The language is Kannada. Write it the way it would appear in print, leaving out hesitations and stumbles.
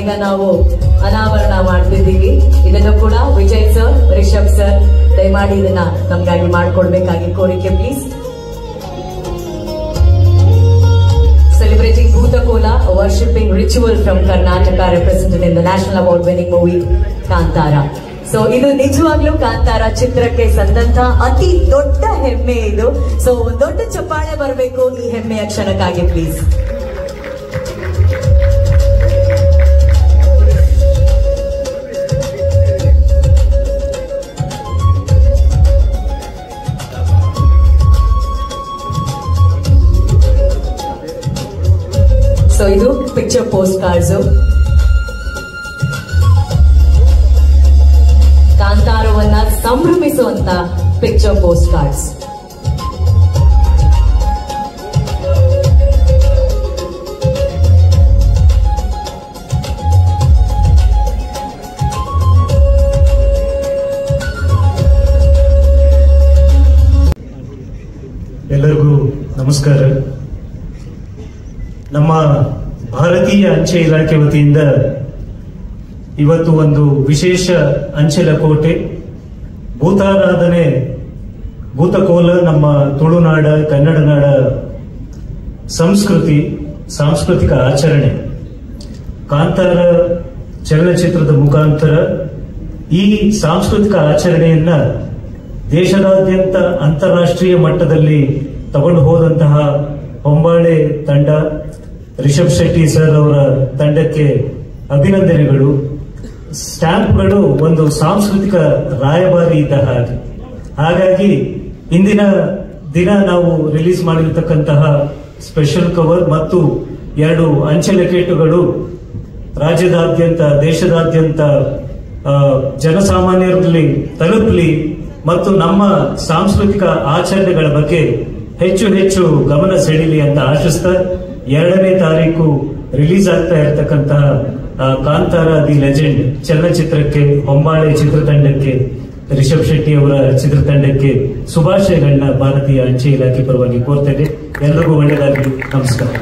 ಈಗ ನಾವು ಅನಾವರಣ ಮಾಡ್ತಿದ್ದೀವಿ. ಇದನ್ನು ಕೂಡ ವಿಜಯ್ ಸರ್, ರಿಷಬ್ ಸರ್ ದಯಮಾಡಿ ಇದನ್ನ ನಮ್ಗಾಗಿ ಮಾಡ್ಕೊಡ್ಬೇಕಾಗಿ ಕೋರಿಕೆ please. Celebrating Bhutakola, a worshipping ritual from Karnataka represented in the national award winning movie Kantara. So ಇದು ನಿಜವಾಗ್ಲೂ ಕಾಂತಾರ ಚಿತ್ರಕ್ಕೆ ಸಂದಂತ ಅತಿ ದೊಡ್ಡ ಹೆಮ್ಮೆ ಇದು. ಸೊ ದೊಡ್ಡ ಚಪ್ಪಾಳೆ ಬರಬೇಕು ಈ ಹೆಮ್ಮೆಯ ಕ್ಷಣಕ್ಕಾಗಿ ಪ್ಲೀಸ್. ಸೊ ಇದು ಪಿಕ್ಚರ್ ಪೋಸ್ಟ್ ಕಾರ್ಡ್ಸ್. ಕಾಂತಾರವನ್ನ ಸಂಭ್ರಮಿಸುವಂತ ಪಿಕ್ಚರ್ ಪೋಸ್ಟ್ ಕಾರ್ಡ್ಸ್. ಎಲ್ಲರಿಗೂ ನಮಸ್ಕಾರ. ನಮ್ಮ ಭಾರತೀಯ ಅಂಚೆ ಇಲಾಖೆ ವತಿಯಿಂದ ಇವತ್ತು ಒಂದು ವಿಶೇಷ ಅಂಚೆ ಲಕೋಟೆ ಭೂತಾರಾಧನೆ ಭೂತಕೋಲ ನಮ್ಮ ತುಳುನಾಡ ಕನ್ನಡ ನಾಡ ಸಾಂಸ್ಕೃತಿಕ ಆಚರಣೆ ಕಾಂತಾರ ಚಲನಚಿತ್ರದ ಮುಖಾಂತರ ಈ ಸಾಂಸ್ಕೃತಿಕ ಆಚರಣೆಯನ್ನ ದೇಶದಾದ್ಯಂತ ಅಂತಾರಾಷ್ಟ್ರೀಯ ಮಟ್ಟದಲ್ಲಿ ತಗೊಂಡು ಹೋದಂತಹ ಹೊಂಬಾಳೆ ತಂಡ, ರಿಷಬ್ ಶೆಟ್ಟಿ ಸರ್ ಅವರ ತಂಡಕ್ಕೆ ಅಭಿನಂದನೆಗಳು. ಸ್ಟ್ಯಾಂಪ್ಗಳು ಒಂದು ಸಾಂಸ್ಕೃತಿಕ ರಾಯಭಾರಿ ಇದ್ದ ಹಾಗೆ. ಹಾಗಾಗಿ ಇಂದಿನ ದಿನ ನಾವು ರಿಲೀಸ್ ಮಾಡಿರತಕ್ಕಂತಹ ಸ್ಪೆಷಲ್ ಕವರ್ ಮತ್ತು 2 ಅಂಚೆ ಲಕೇಟುಗಳು ರಾಜ್ಯದಾದ್ಯಂತ ದೇಶದಾದ್ಯಂತ ಜನಸಾಮಾನ್ಯರಲ್ಲಿ ತಲುಪಲಿ ಮತ್ತು ನಮ್ಮ ಸಾಂಸ್ಕೃತಿಕ ಆಚರಣೆಗಳ ಬಗ್ಗೆ ಹೆಚ್ಚು ಗಮನ ಸೆಳೀಲಿ ಅಂತ ಆಶಿಸ್ತಾ 2ನೇ ತಾರೀಕು ರಿಲೀಸ್ ಆಗ್ತಾ ಇರತಕ್ಕಂತಹ ಕಾಂತಾರ ದಿ ಲೆಜೆಂಡ್ ಚಲನಚಿತ್ರಕ್ಕೆ, ಹೊಂಬಾಳೆ ಚಿತ್ರತಂಡಕ್ಕೆ, ರಿಷಬ್ ಶೆಟ್ಟಿ ಅವರ ಚಿತ್ರತಂಡಕ್ಕೆ ಶುಭಾಶಯಗಳನ್ನ ಭಾರತೀಯ ಅಂಚೆ ಇಲಾಖೆ ಪರವಾಗಿ ಕೋರ್ತೇನೆ. ಎಲ್ಲರಿಗೂ ಒಳ್ಳೆಯದಾಗಲಿ. ನಮಸ್ಕಾರ.